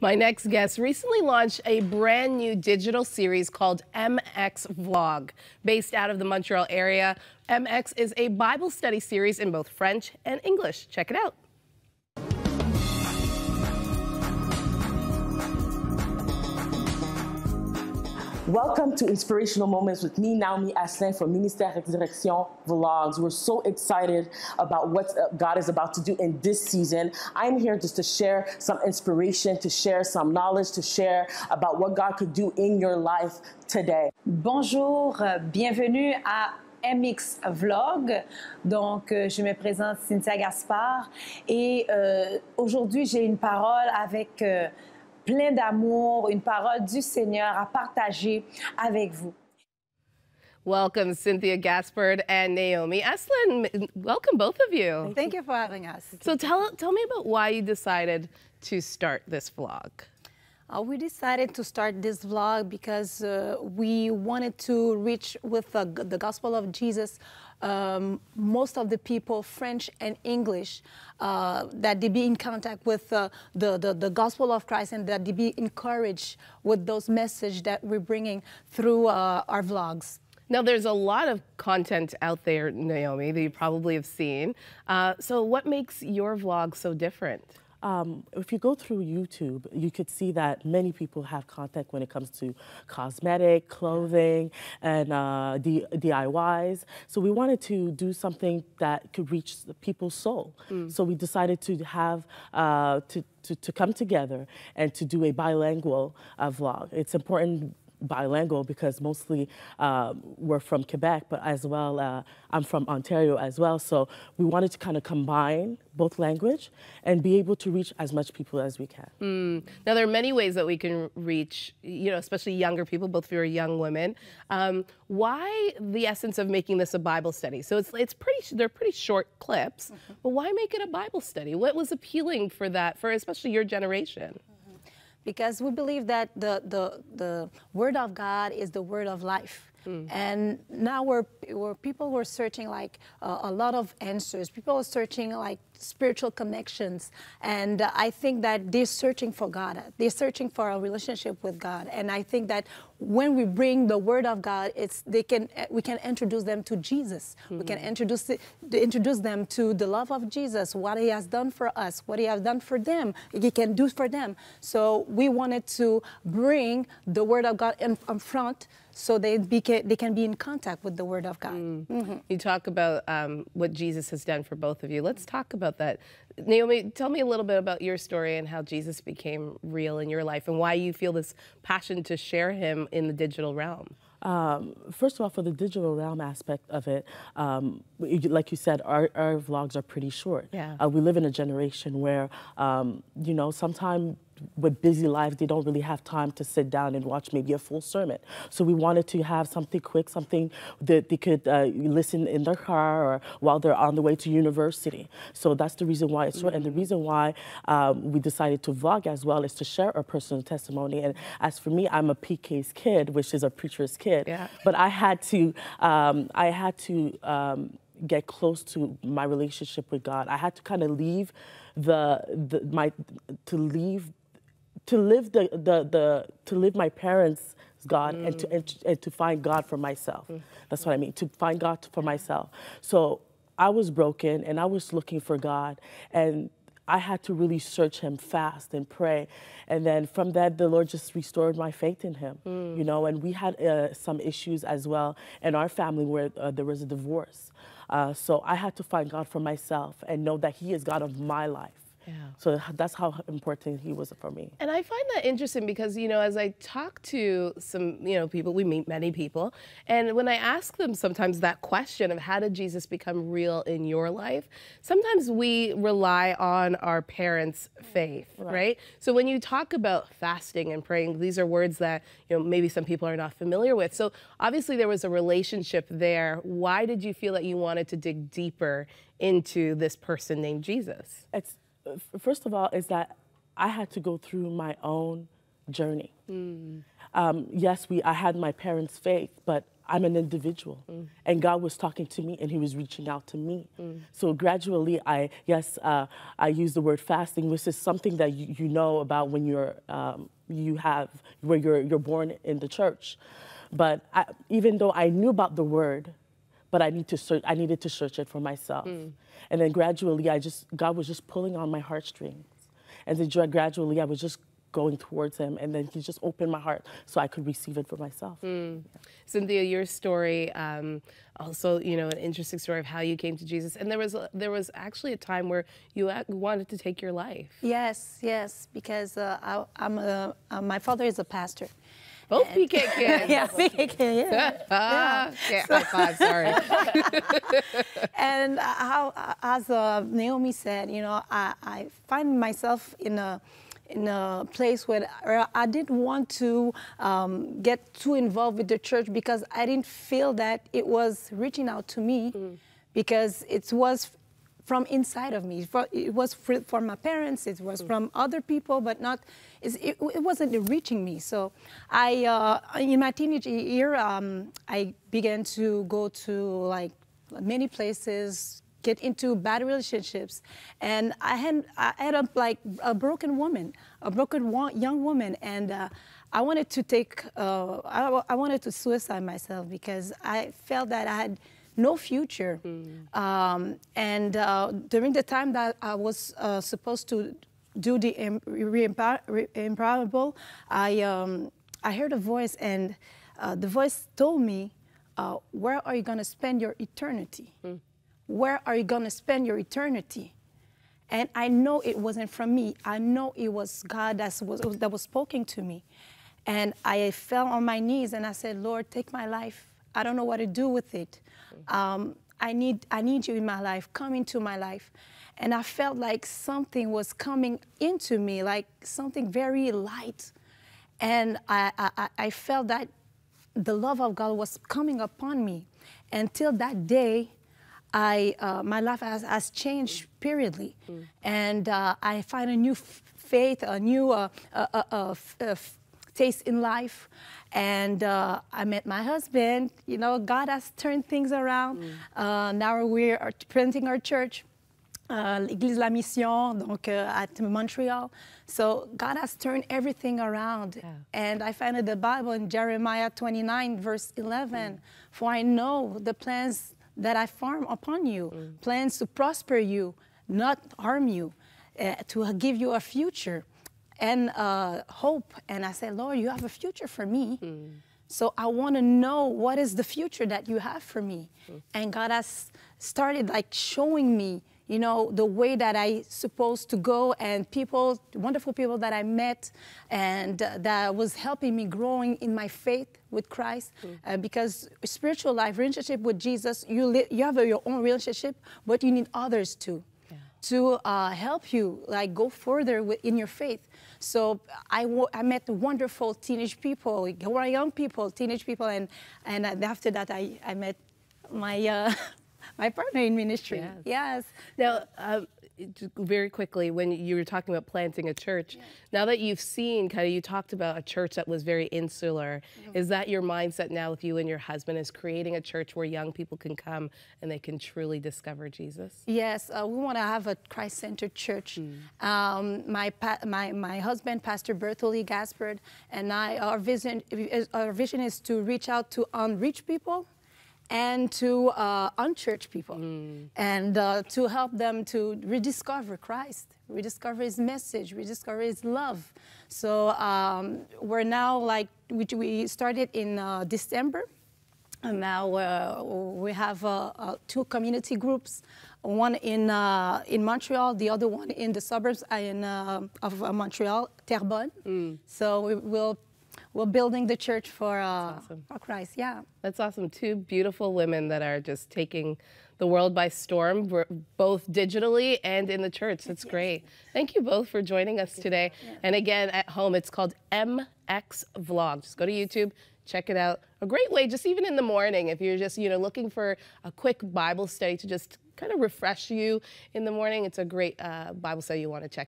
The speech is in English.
My next guest recently launched a brand new digital series called MX Vlog. Based out of the Montreal area, MX is a Bible study series in both French and English. Check it out. Welcome to Inspirational Moments with me, Nahomies Acelin from Ministère, ResureXion Vlogs. We're so excited about what God is about to do in this season. I'm here just to share some inspiration, to share some knowledge, to share about what God could do in your life today. Bonjour, bienvenue à MX Vlog. Donc, je me présente Cynthia Gaspard et aujourd'hui, j'ai une parole avec plein d'amour, une parole du Seigneur à partager avec vous. Welcome, Cynthia Gaspard and Nahomie Acelin. Welcome, both of you. Thank you for having us. So tell me about why you decided to start this vlog. We decided to start this vlog because we wanted to reach with the gospel of Jesus most of the people, French and English, that they be in contact with the gospel of Christ and that they be encouraged with those messages that we're bringing through our vlogs. Now, there's a lot of content out there, Nahomie, that you probably have seen. So what makes your vlog so different? If you go through YouTube, you could see that many people have contact when it comes to cosmetic, clothing, and DIYs. So we wanted to do something that could reach people's soul. So we decided to have to come together and to do a bilingual vlog. It's important bilingual because mostly we're from Quebec, but as well I'm from Ontario as well. So we wanted to kind of combine both language and be able to reach as much people as we can. Now there are many ways that we can reach, especially younger people, both of you are young women. Why the essence of making this a Bible study? So they're pretty short clips, but why make it a Bible study? What was appealing for that, for especially your generation? Because we believe that the Word of God is the Word of life. And now where people were searching like a lot of answers, people are searching like spiritual connections, and I think that they're searching for God. They're searching for a relationship with God, and I think that when we bring the Word of God, we can introduce them to Jesus. We can introduce them to the love of Jesus, what He has done for us, what He has done for them, He can do for them. So we wanted to bring the Word of God in front, so they can be in contact with the Word of God. You talk about what Jesus has done for both of you. Let's talk about that. Nahomie, tell me a little bit about your story and how Jesus became real in your life and why you feel this passion to share Him in the digital realm. First of all, for the digital realm aspect of it, like you said, our vlogs are pretty short. Yeah. We live in a generation where, sometimes with busy lives, they don't really have time to sit down and watch maybe a full sermon. So we wanted to have something quick, something that they could listen in their car or while they're on the way to university. So that's the reason why it's short. And the reason why we decided to vlog as well is to share our personal testimony. And as for me, I'm a PK's kid, which is a preacher's kid. Yeah. But I had to get close to my relationship with God. I had to kind of leave to live my parents' God and to find God for myself. That's what I mean, to find God for myself. So I was broken and I was looking for God, and I had to really search Him, fast and pray. And then from that, the Lord just restored my faith in Him, and we had some issues as well in our family where there was a divorce. So I had to find God for myself and know that He is God of my life. Yeah. So that's how important He was for me. And I find that interesting because, as I talk to some, people, we meet many people, and when I ask them sometimes that question of how did Jesus become real in your life, sometimes we rely on our parents' faith, right? So when you talk about fasting and praying, these are words that, maybe some people are not familiar with. So obviously there was a relationship there. Why did you feel that you wanted to dig deeper into this person named Jesus? First of all, is that I had to go through my own journey. Yes, I had my parents' faith, but I'm an individual, and God was talking to me, and He was reaching out to me. So gradually, I use the word fasting, which is something that you know about when you're you're born in the church. But even though I knew about the word, but I needed to search it for myself. And then gradually, God was just pulling on my heartstrings, and then gradually, I was just going towards Him, and then He just opened my heart so I could receive it for myself. Cynthia, your story, also, you know, an interesting story of how you came to Jesus, and there was actually a time where you wanted to take your life. Yes, yes, because my father is a pastor. Both PK kids. Yeah, PK kids, yeah. Yeah, high five, sorry. And as Naomi said, you know, I find myself in a place where I didn't want to get too involved with the church because I didn't feel that it was reaching out to me because it was from inside of me. It was from my parents, it was from other people, but not, it wasn't reaching me. So in my teenage year, I began to go to like many places, get into bad relationships, and I had up like a broken woman, young woman, and I wanted to I wanted to suicide myself because I felt that I had no future. And during the time that I was supposed to do the improbable, I heard a voice, and the voice told me, where are you going to spend your eternity? Where are you going to spend your eternity? And I know it wasn't from me. I know it was God that was speaking to me. And I fell on my knees and I said, Lord, take my life. I don't know what to do with it. I need you in my life. Come into my life. And I felt like something was coming into me, like something very light. And I felt that the love of God was coming upon me. Until that day, my life has changed periodly, and I find a new faith, a new taste in life, and I met my husband. You know, God has turned things around. Now we are planting our church, ÉGLISE la Mission, donc at Montreal. So God has turned everything around. Yeah. And I find in the Bible in Jeremiah 29, verse 11, for I know the plans that I form upon you, plans to prosper you, not harm you, to give you a future and hope. And I said, Lord, you have a future for me. So I want to know what is the future that you have for me. And God has started like showing me, you know, the way that I supposed to go, and people, wonderful people that I met, and that was helping me growing in my faith with Christ. Because spiritual life, relationship with Jesus, you have your own relationship, but you need others too, to help you like go further in your faith. So I met wonderful teenage people, young people, teenage people, and after that I met my my partner in ministry. Yes. Now, very quickly, when you were talking about planting a church, now that you've seen, kind of, you talked about a church that was very insular. Is that your mindset now with you and your husband, is creating a church where young people can come and they can truly discover Jesus? Yes, we want to have a Christ-centered church. My husband, Pastor Bertholi Gaspard, and I, our vision is to reach out to unreached people and to unchurched people, and to help them to rediscover Christ, rediscover His message, rediscover His love. So we're now like, we started in December, and now we have 2 community groups, one in Montreal, the other one in the suburbs of Montreal, Terrebonne. So we're building the church for Christ, That's awesome. 2 beautiful women that are just taking the world by storm, both digitally and in the church. That's great. Thank you both for joining us today. And again, at home, it's called MX Vlog. Just go to YouTube, check it out. A great way, just even in the morning, if you're just, you know, looking for a quick Bible study to just kind of refresh you in the morning, it's a great Bible study you want to check